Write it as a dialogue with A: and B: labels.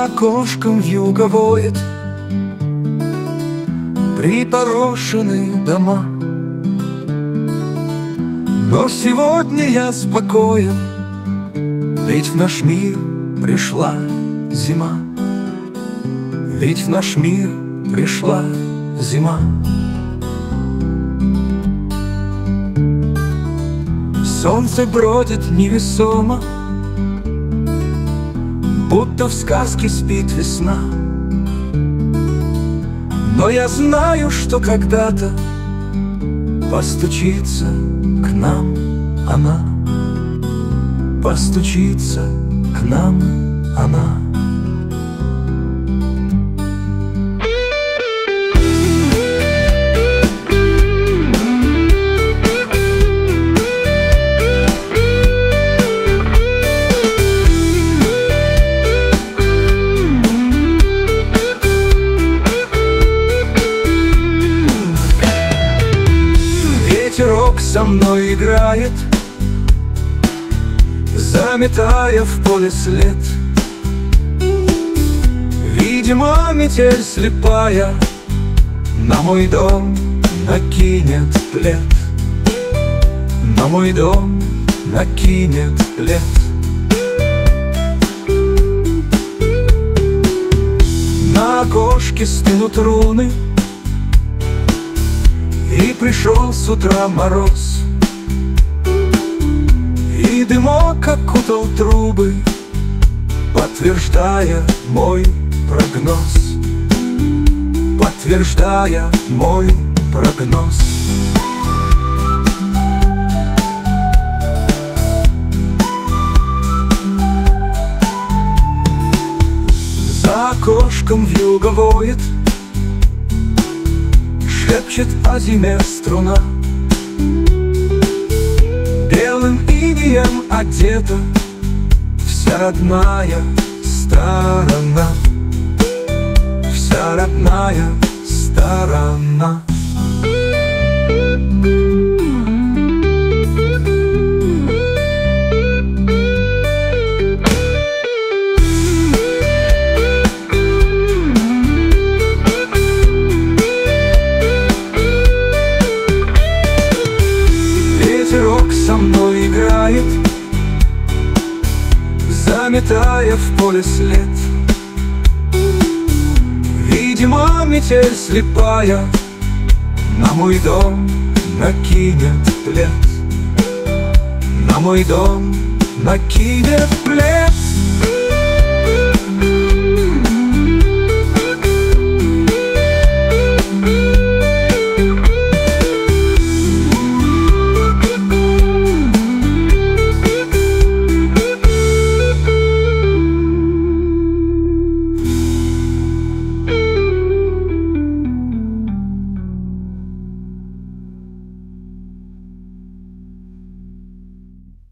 A: окошком вьюга воет, припорошенные дома. Но сегодня я спокоен, ведь в наш мир пришла зима. Ведь в наш мир пришла зима. Солнце бродит невесомо, будто в сказке спит весна. Но я знаю, что когда-то постучится к нам она. Постучится к нам она. Ветерок со мной играет, заметая в поле след. Видимо, метель слепая на мой дом накинет плед. На мой дом накинет плед. На окошке стынут руны, и пришел с утра мороз, и дымок окутал трубы, подтверждая мой прогноз. Подтверждая мой прогноз. За окошком вьюга воет, шепчет о зиме струна. Белым инеем одета вся родная сторона. Вся родная сторона. Ветерок со мной играет, заметая в поле след. Видимо, метель слепая на мой дом накинет плед. На мой дом накинет плед.